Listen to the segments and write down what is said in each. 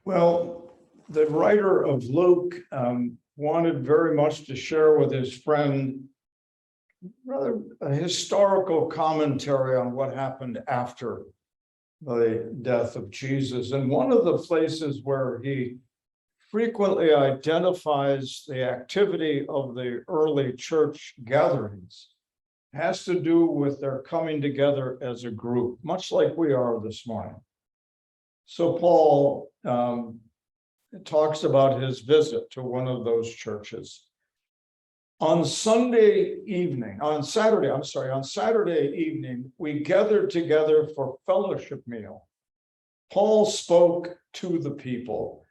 Well, the writer of Luke wanted very much to share with his friend rather a historical commentary on what happened after the death of Jesus. And one of the places where he frequently identifies the activity of the early church gatherings has to do with their coming together as a group, much like we are this morning. So Paul talks about his visit to one of those churches. On Saturday evening, we gathered together for fellowship meal. Paul spoke to the people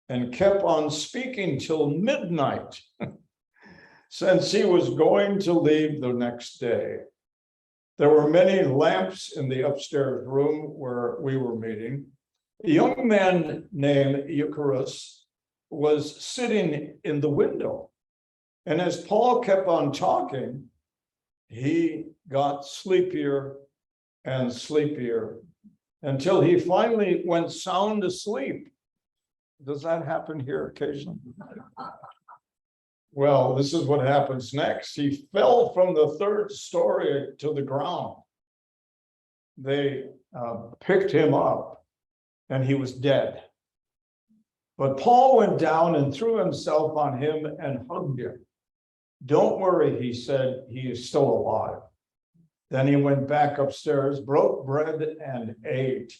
and kept on speaking till midnight, since he was going to leave the next day. There were many lamps in the upstairs room where we were meeting. A young man named Eucharis was sitting in the window. And as Paul kept on talking, he got sleepier and sleepier until he finally went sound asleep. Does that happen here occasionally? Well, this is what happens next. He fell from the third story to the ground. They picked him up and he was dead. But Paul went down and threw himself on him and hugged him. Don't worry, he said, he is still alive. Then he went back upstairs, broke bread and ate.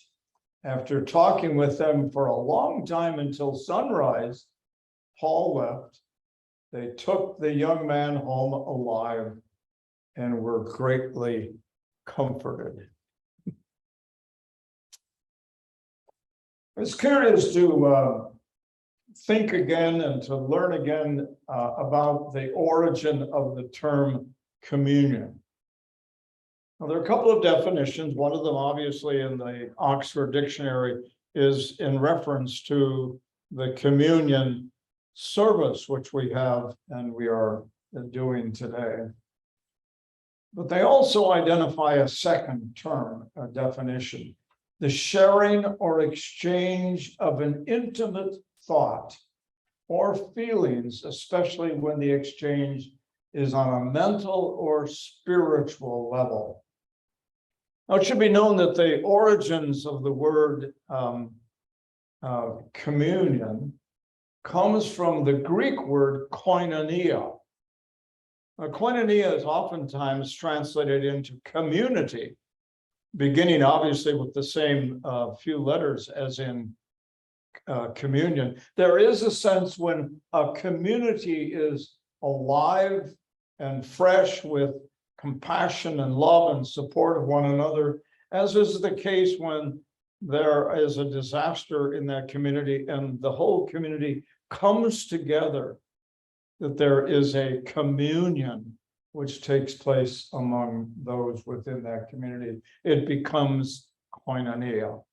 After talking with them for a long time until sunrise, Paul left. They took the young man home alive and were greatly comforted. It's curious to think again and to learn again about the origin of the term communion. Now, there are a couple of definitions. One of them, obviously, in the Oxford Dictionary is in reference to the communion service, which we have and we are doing today. But they also identify a second term, a definition: the sharing or exchange of an intimate thought or feelings, especially when the exchange is on a mental or spiritual level. Now, it should be known that the origins of the word communion comes from the Greek word koinonia. Now, koinonia is oftentimes translated into community, beginning obviously with the same few letters as in communion. There is a sense when a community is alive and fresh with compassion and love and support of one another, as is the case when there is a disaster in that community and the whole community comes together, that there is a communion which takes place among those within that community. It becomes koinonia.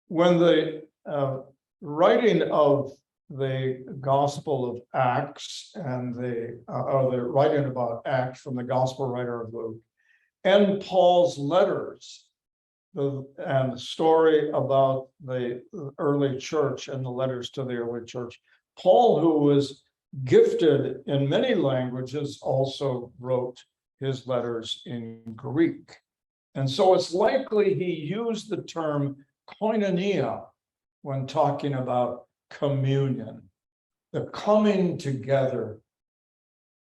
When the writing of the Gospel of Acts and the writing about Acts from the Gospel writer of Luke and Paul's letters and the story about the early church and the letters to the early church, Paul, who was gifted in many languages, also wrote his letters in Greek. And so it's likely he used the term koinonia when talking about communion, the coming together.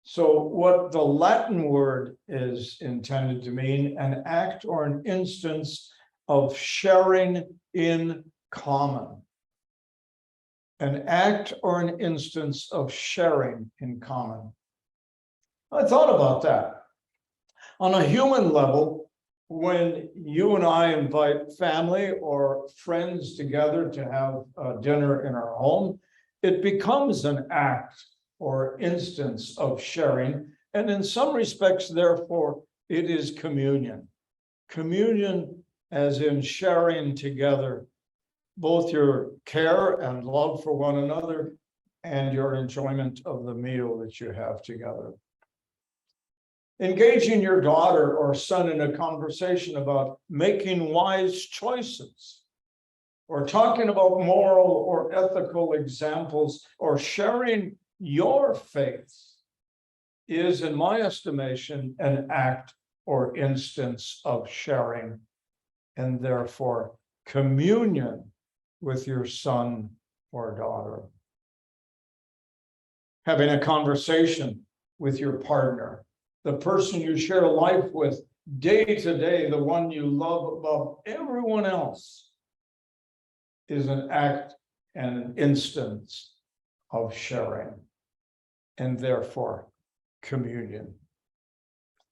So what the Latin word is intended to mean, an act or an instance of sharing in common. An act or an instance of sharing in common. I thought about that. On a human level, when you and I invite family or friends together to have dinner in our home, it becomes an act or instance of sharing. And in some respects, therefore, it is communion. Communion as in sharing together both your care and love for one another and your enjoyment of the meal that you have together. Engaging your daughter or son in a conversation about making wise choices or talking about moral or ethical examples, or sharing your faith is, in my estimation, an act or instance of sharing, and therefore communion with your son or daughter. Having a conversation with your partner, the person you share life with day to day, the one you love above everyone else, is an act and an instance of sharing, and therefore communion.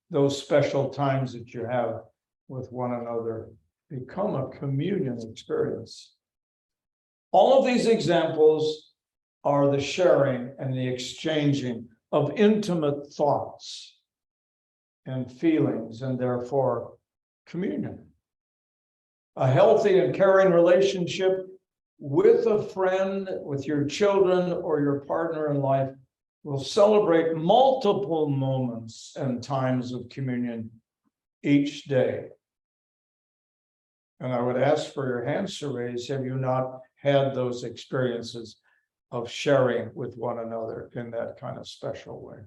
Those special times that you have with one another become a communion experience. All of these examples are the sharing and the exchanging of intimate thoughts and feelings, and therefore communion. A healthy and caring relationship with a friend, with your children, or your partner in life will celebrate multiple moments and times of communion each day. And I would ask for your hands to raise, have you not had those experiences of sharing with one another in that kind of special way?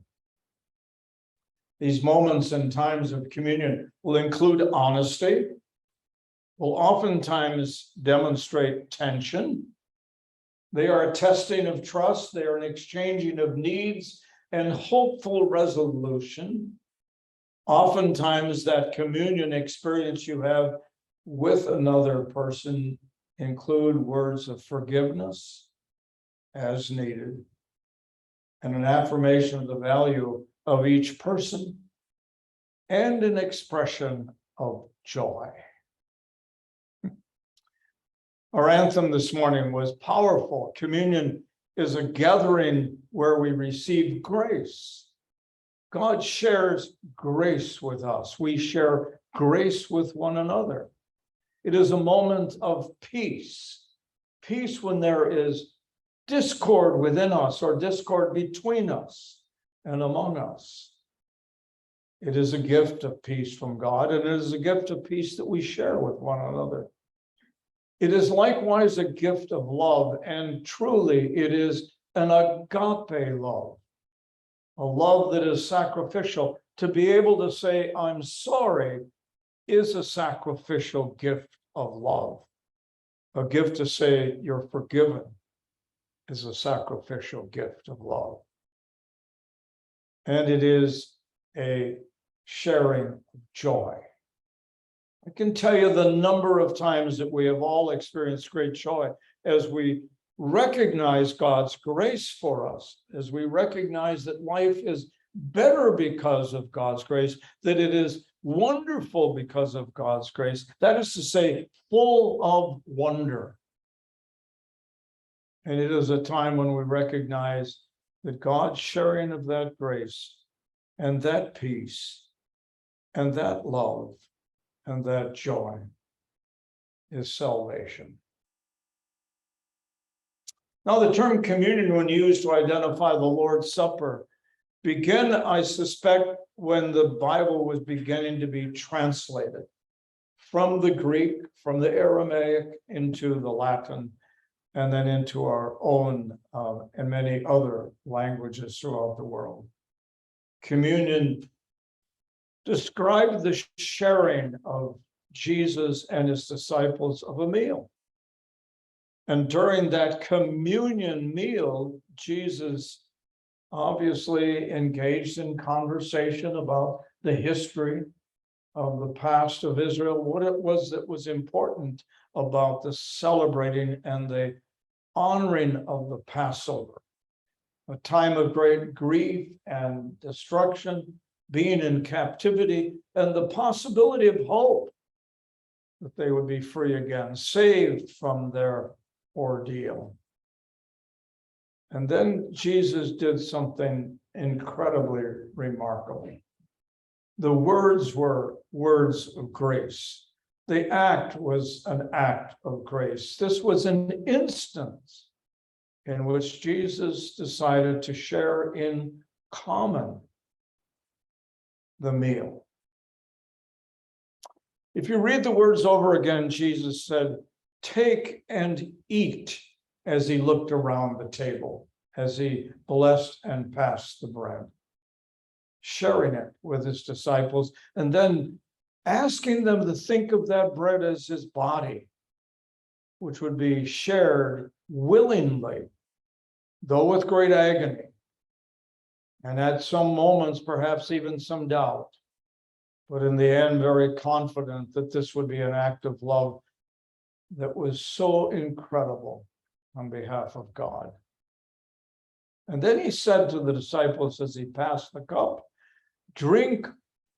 These moments and times of communion will include honesty, will oftentimes demonstrate tension. They are a testing of trust. They are an exchanging of needs and hopeful resolution. Oftentimes, that communion experience you have with another person include words of forgiveness as needed, and an affirmation of the value of each person, and an expression of joy. Our anthem this morning was powerful. Communion is a gathering where we receive grace. God shares grace with us. We share grace with one another. It is a moment of peace. Peace when there is discord within us or discord between us and among us. It is a gift of peace from God, and it is a gift of peace that we share with one another. It is likewise a gift of love, and truly it is an agape love, a love that is sacrificial. To be able to say, I'm sorry, is a sacrificial gift of love. A gift to say you're forgiven is a sacrificial gift of love. And it is a sharing of joy. I can tell you the number of times that we have all experienced great joy as we recognize God's grace for us, as we recognize that life is better because of God's grace, that it is wonderful because of God's grace. That is to say, full of wonder. And it is a time when we recognize that God's sharing of that grace and that peace and that love and that joy is salvation. Now, the term communion, when used to identify the Lord's Supper, began, I suspect, when the Bible was beginning to be translated from the Greek, from the Aramaic into the Latin, and then into our own and many other languages throughout the world. Communion described the sharing of Jesus and his disciples of a meal. And during that communion meal, Jesus obviously engaged in conversation about the history of the past of Israel, what it was that was important about the celebrating and the honoring of the Passover, a time of great grief and destruction, being in captivity, and the possibility of hope that they would be free again, saved from their ordeal. And then Jesus did something incredibly remarkable. The words were words of grace. The act was an act of grace. This was an instance in which Jesus decided to share in common the meal. If you read the words over again, Jesus said, take and eat, as he looked around the table, as he blessed and passed the bread, sharing it with his disciples, and then asking them to think of that bread as his body, which would be shared willingly, though with great agony, and at some moments, perhaps even some doubt, but in the end, very confident that this would be an act of love that was so incredible on behalf of God. And then he said to the disciples as he passed the cup, "Drink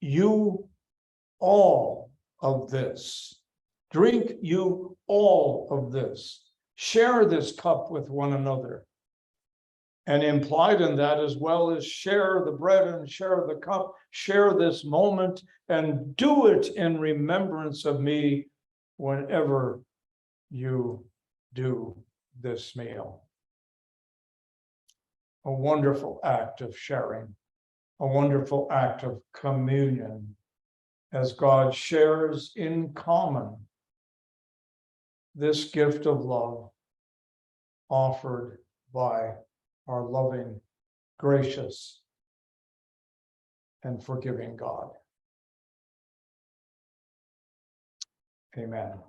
you all of this. Drink you all of this. Share this cup with one another." And implied in that as well is share the bread and share the cup, share this moment, and do it in remembrance of me whenever you do this meal. A wonderful act of sharing, a wonderful act of communion, as God shares in common this gift of love offered by our loving, gracious, and forgiving God. Amen.